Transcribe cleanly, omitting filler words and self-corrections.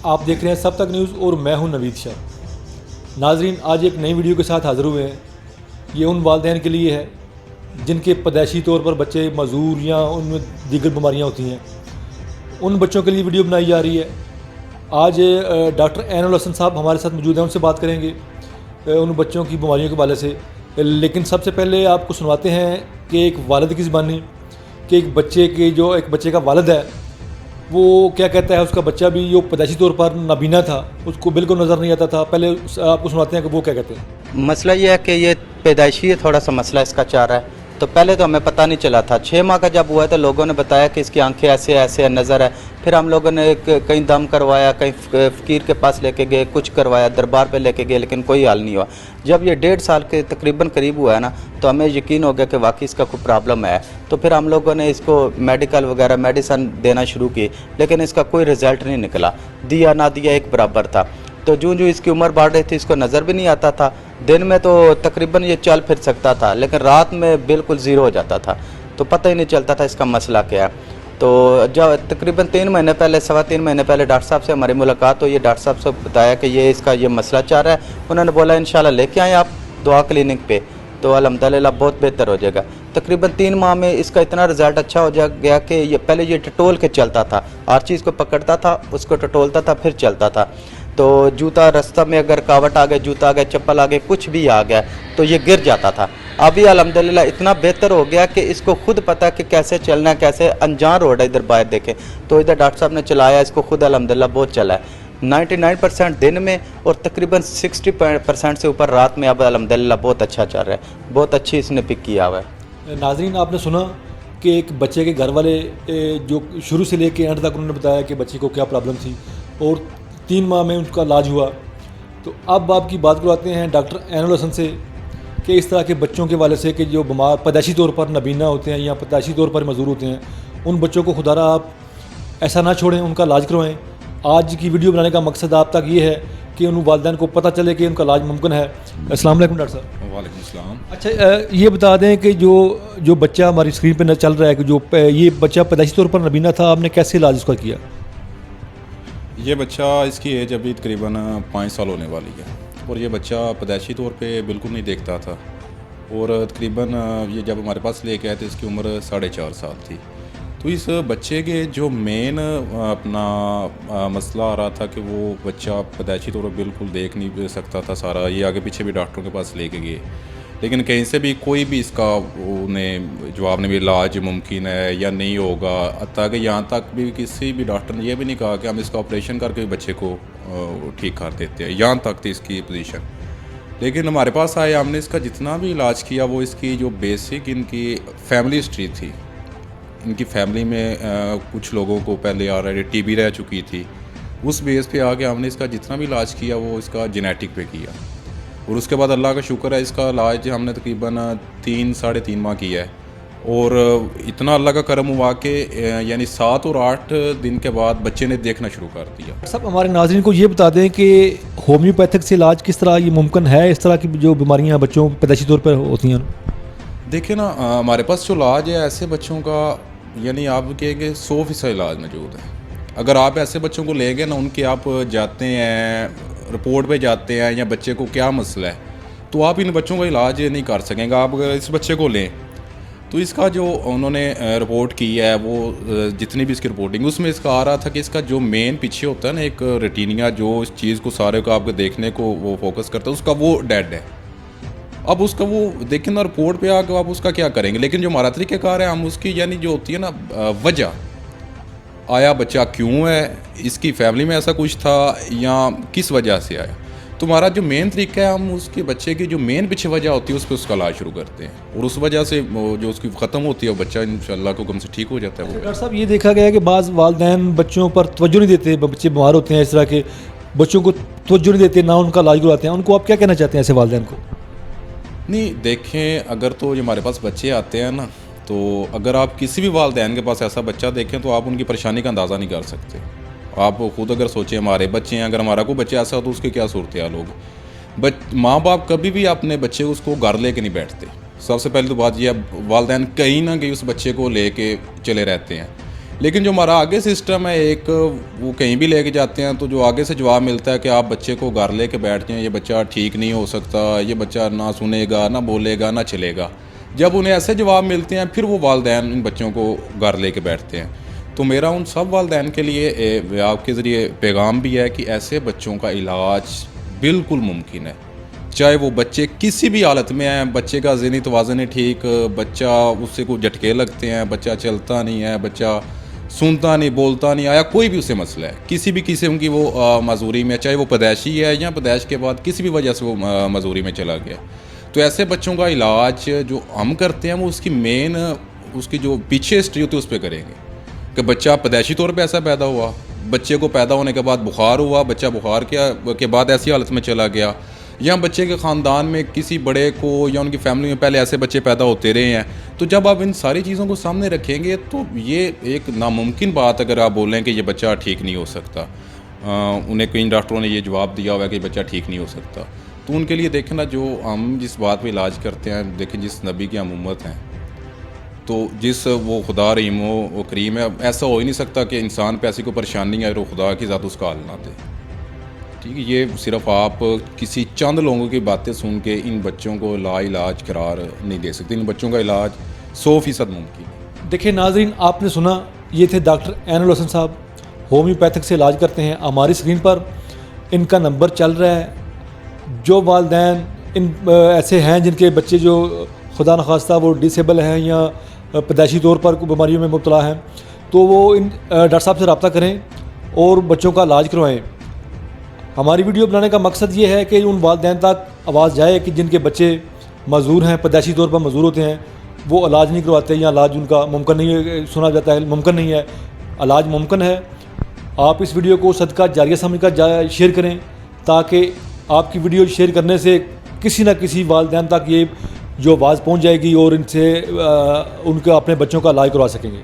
آپ دیکھ رہے ہیں سب تک نیوز اور میں ہوں نوید شاہ۔ ناظرین، آج ایک نئی ویڈیو کے ساتھ حاضر ہوئے ہیں۔ یہ ان والدین کے لیے ہے جن کے پیدائشی طور پر بچے معذور یا ان میں دیگر بیماریاں ہوتی ہیں، ان بچوں کے لیے ویڈیو بنائی جا رہی ہے۔ آج ڈاکٹر عین الحسن صاحب ہمارے ساتھ موجود ہیں، ان سے بات کریں گے ان بچوں کی بیماریوں کے حوالے سے۔ لیکن سب سے پہلے آپ کو سنواتے ہیں کہ ایک والد کی زبانی کہ ایک بچے کا والد ہے وہ کیا کہتا ہے۔ اس کا بچہ بھی جو پیدائشی طور پر نابینا تھا، اس کو بالکل نظر نہیں آتا تھا، پہلے آپ کو سناتے ہیں کہ وہ کیا کہتے ہیں۔ مسئلہ یہ ہے کہ یہ پیدائشی تھوڑا سا مسئلہ اس کا چل رہا ہے۔ تو پہلے تو ہمیں پتہ نہیں چلا تھا، 6 ماہ کا جب ہوا ہے تو لوگوں نے بتایا کہ اس کی آنکھیں ایسے ایسے نظر ہے۔ پھر ہم لوگوں نے کہیں دم کروایا، کہیں فقیر کے پاس لے کے گئے، کچھ کروایا، دربار پہ لے کے گئے، لیکن کوئی حل نہیں ہوا۔ جب یہ 1.5 سال کے تقریباً قریب ہوا ہے نا، تو ہمیں یقین ہو گیا کہ واقعی اس کا کوئی پرابلم ہے۔ تو پھر ہم لوگوں نے اس کو میڈیکل وغیرہ میڈیسن دینا شروع کی، لیکن اس کا کوئی رزلٹ نہیں نکلا، دیا نہ دیا ایک برابر تھا۔ تو جو اس کی عمر بڑھ رہی تھی، اس کو نظر بھی نہیں آتا تھا۔ دن میں تو تقریباً یہ چل پھر سکتا تھا، لیکن رات میں بالکل زیرو ہو جاتا تھا، تو پتہ ہی نہیں چلتا تھا اس کا مسئلہ کیا ہے۔ تو جب تقریباً 3 مہینے پہلے 3.25 مہینے پہلے ڈاکٹر صاحب سے ہماری ملاقات ہوئی ہے، ڈاکٹر صاحب سے بتایا کہ یہ اس کا یہ مسئلہ چل رہا ہے۔ انہوں نے بولا انشاءاللہ لے کے آئیں آپ دعا کلینک پہ، تو الحمدللہ بہت بہتر ہو جائے گا۔ تقریباً 3 ماہ میں اس کا اتنا رزلٹ اچھا ہو گیا کہ یہ پہلے یہ ٹٹول کے چلتا تھا، ہر چیز کو پکڑتا تھا، اس کو ٹٹولتا تھا، پھر چلتا تھا۔ تو جوتا رستہ میں اگر کاوٹ آ گئے، جوتا آ گیا، چپل آ گئے، کچھ بھی آ گیا تو یہ گر جاتا تھا۔ ابھی الحمدللہ اتنا بہتر ہو گیا کہ اس کو خود پتہ ہے کہ کیسے چلنا ہے، کیسے انجان روڈ ہے ادھر باہر دیکھیں، تو ادھر ڈاکٹر صاحب نے چلایا اس کو، خود الحمدللہ بہت چلا ہے 99% دن میں، اور تقریباً 60% سے اوپر رات میں۔ اب الحمدللہ بہت اچھا چل رہا ہے، بہت اچھی اس نے پک کیا ہوا ہے۔ ناظرین، آپ نے سنا کہ ایک بچے کے گھر والے جو شروع سے لے کے اینڈ تک انہوں نے بتایا کہ بچے کو کیا پرابلم تھی، اور 3 ماہ میں ان کا علاج ہوا۔ تو اب آپ کی بات کرواتے ہیں ڈاکٹر عین الحسن سے کہ اس طرح کے بچوں کے والے سے کہ جو بیمار پیدائشی طور پر نابینا ہوتے ہیں یا پیدائشی طور پر معذور ہوتے ہیں، ان بچوں کو خدا رہا آپ ایسا نہ چھوڑیں، ان کا علاج کروائیں۔ آج کی ویڈیو بنانے کا مقصد آپ تک یہ ہے کہ ان والدین کو پتہ چلے کہ ان کا علاج ممکن ہے۔ السلام علیکم ڈاکٹر صاحب۔ وعلیکم السلام۔ اچھا، یہ بتا دیں کہ جو بچہ ہماری اسکرین پہ چل رہا ہے کہ یہ بچہ پیدائشی طور پر نابینا تھا، آپ نے کیسے علاج اس کا کیا؟ یہ بچہ، اس کی ایج ابھی تقریباً 5 سال ہونے والی ہے، اور یہ بچہ پیدائشی طور پہ بالکل نہیں دیکھتا تھا، اور تقریباً یہ جب ہمارے پاس لے کے آئے تو اس کی عمر 4.5 سال تھی۔ تو اس بچے کے جو مین اپنا مسئلہ آ رہا تھا کہ وہ بچہ پیدائشی طور پر بالکل دیکھ نہیں سکتا تھا سارا، یہ آگے پیچھے بھی ڈاکٹروں کے پاس لے کے گئے، لیکن کہیں سے بھی کوئی بھی اس کا انہیں جواب نہیں، بھی علاج ممکن ہے یا نہیں ہوگا، حتیٰ کہ یہاں تک بھی کسی بھی ڈاکٹر نے یہ بھی نہیں کہا کہ ہم اس کا آپریشن کر کے بچے کو ٹھیک کر دیتے ہیں، یہاں تک تھی اس کی پوزیشن۔ لیکن ہمارے پاس آئے، ہم نے اس کا جتنا بھی علاج کیا، وہ اس کی جو بیسک ان کی فیملی ہسٹری تھی، ان کی فیملی میں کچھ لوگوں کو پہلے آلریڈی ٹی بی رہ چکی تھی، اس بیس پہ آ کے ہم نے اس کا جتنا بھی علاج کیا وہ اس کا جینیٹک پہ کیا، اور اس کے بعد اللہ کا شکر ہے اس کا علاج ہم نے تقریباً 3-3.5 ماہ کیا ہے، اور اتنا اللہ کا کرم ہوا کہ یعنی 7 اور 8 دن کے بعد بچے نے دیکھنا شروع کر دیا۔ سب ہمارے ناظرین کو یہ بتا دیں کہ ہومیوپیتھک سے علاج کس طرح یہ ممکن ہے، اس طرح کی جو بیماریاں بچوں پیدائشی طور پر ہوتی ہیں؟ دیکھیں نا، ہمارے پاس جو علاج ہے ایسے بچوں کا، یعنی آپ کہیں گے 100% علاج موجود ہے۔ اگر آپ ایسے بچوں کو لیں گے نا، ان کے آپ جاتے ہیں رپورٹ پہ جاتے ہیں یا بچے کو کیا مسئلہ ہے، تو آپ ان بچوں کا علاج نہیں کر سکیں گے۔ آپ اگر اس بچے کو لیں تو اس کا جو انہوں نے رپورٹ کی ہے، وہ جتنی بھی اس کی رپورٹنگ، اس میں اس کا آ رہا تھا کہ اس کا جو مین پیچھے ہوتا ہے نا ایک ریٹینیا، جو اس چیز کو سارے کو آپ کے دیکھنے کو وہ فوکس کرتا ہے، اس کا وہ ڈیڈ ہے۔ اب اس کا وہ دیکھیں نا رپورٹ پہ آ کے آپ اس کا کیا کریں گے، لیکن جو ہمارا طریقہ کار ہے، ہم اس کی یعنی جو ہوتی ہے نا وجہ، آیا بچہ کیوں ہے، اس کی فیملی میں ایسا کچھ تھا یا کس وجہ سے آیا، تو ہمارا جو مین طریقہ ہے، ہم اس کے بچے کی جو مین پیچھے وجہ ہوتی ہے اس پہ اس کا علاج شروع کرتے ہیں، اور اس وجہ سے جو اس کی ختم ہوتی ہے وہ بچہ انشاءاللہ کو کم سے ٹھیک ہو جاتا ہے۔ وہ ڈاکٹر صاحب، یہ دیکھا گیا ہے کہ بعض والدین بچوں پر توجہ نہیں دیتے، بچے بیمار ہوتے ہیں اس طرح کے، بچوں کو توجہ نہیں دیتے، نہ ان کا علاج کرواتے ہیں، ان کو آپ کیا کہنا چاہتے ہیں ایسے والدین کو؟ نہیں دیکھیں، اگر تو جو ہمارے پاس بچے آتے ہیں نا، تو اگر آپ کسی بھی والدین کے پاس ایسا بچہ دیکھیں تو آپ ان کی پریشانی کا اندازہ نہیں کر سکتے۔ آپ خود اگر سوچیں ہمارے بچے ہیں، اگر ہمارا کوئی بچہ ایسا ہو تو اس کی کیا صورتحال ہوگی۔ ماں باپ کبھی بھی اپنے بچے کو اس کو گھر لے کے نہیں بیٹھتے۔ سب سے پہلے تو بات یہ ہے، والدین کہیں نہ کہیں اس بچے کو لے کے چلے رہتے ہیں، لیکن جو ہمارا آگے سسٹم ہے ایک وہ کہیں بھی لے کے جاتے ہیں تو جو آگے سے جواب ملتا ہے کہ آپ بچے کو گھر لے کے بیٹھ جائیں, یہ بچہ ٹھیک نہیں ہو سکتا, یہ بچہ نہ سنے گا, نہ بولے گا, نہ چلے گا. جب انہیں ایسے جواب ملتے ہیں پھر وہ والدین ان بچوں کو گھر لے کے بیٹھتے ہیں. تو میرا ان سب والدین کے لیے آپ کے ذریعے پیغام بھی ہے کہ ایسے بچوں کا علاج بالکل ممکن ہے, چاہے وہ بچے کسی بھی حالت میں ہیں. بچے کا ذہنی توازن نہیں ٹھیک, بچہ اس سے کوئی جھٹکے لگتے ہیں, بچہ چلتا نہیں ہے, بچہ سنتا نہیں, بولتا نہیں, آیا کوئی بھی اسے مسئلہ ہے, کسی بھی قسم کی وہ معذوری میں, چاہے وہ پیدائشی ہے یا پیدائش کے بعد کسی بھی وجہ سے وہ معذوری میں چلا گیا. تو ایسے بچوں کا علاج جو ہم کرتے ہیں وہ اس کی مین اس کی جو پیچھے ہسٹری ہوتی ہے اس پہ کریں گے کہ بچہ پیدائشی طور پہ ایسا پیدا ہوا, بچے کو پیدا ہونے کے بعد بخار ہوا, بچہ بخار کے بعد ایسی حالت میں چلا گیا, یا بچے کے خاندان میں کسی بڑے کو یا ان کی فیملی میں پہلے ایسے بچے پیدا ہوتے رہے ہیں. تو جب آپ ان ساری چیزوں کو سامنے رکھیں گے تو یہ ایک ناممکن بات اگر آپ بولیں کہ یہ بچہ ٹھیک نہیں ہو سکتا, انہیں کئی ڈاکٹروں نے یہ جواب دیا ہوا ہے کہ بچہ ٹھیک نہیں ہو سکتا, تو ان کے لیے دیکھیں نا جو ہم جس بات پہ علاج کرتے ہیں, دیکھیں جس نبی کی ہم امت ہیں, تو جس وہ خدا رحیم و کریم ہے, ایسا ہو ہی نہیں سکتا کہ انسان پہ ایسی کوئی پریشانی ہے اور خدا کی ذات اس کا حل نہ دے. ٹھیک ہے, یہ صرف آپ کسی چند لوگوں کی باتیں سن کے ان بچوں کو لا علاج قرار نہیں دے سکتے. ان بچوں کا علاج 100% ممکن ہے. دیکھیں ناظرین, آپ نے سنا, یہ تھے ڈاکٹر عین الحسن صاحب, ہومیوپیتھک سے علاج کرتے ہیں. ہماری اسکرین پر ان کا نمبر چل رہا ہے. جو والدین ان ایسے ہیں جن کے بچے جو خدا نخواستہ وہ ڈسیبل ہیں یا پیدائشی طور پر کوئی بیماریوں میں مبتلا ہیں, تو وہ ان ڈاکٹر صاحب سے رابطہ کریں اور بچوں کا علاج کروائیں. ہماری ویڈیو بنانے کا مقصد یہ ہے کہ ان والدین تک آواز جائے کہ جن کے بچے معذور ہیں, پیدائشی طور پر معذور ہوتے ہیں, وہ علاج نہیں کرواتے یا علاج ان کا ممکن نہیں ہے, سنا جاتا ہے ممکن نہیں ہے. علاج ممکن ہے. آپ اس ویڈیو کو صدقہ جاریہ سمجھ کر شیئر کریں تاکہ آپ کی ویڈیو شیئر کرنے سے کسی نہ کسی والدین تک یہ جو آواز پہنچ جائے گی اور ان سے ان کے اپنے بچوں کا علاج کروا سکیں گے.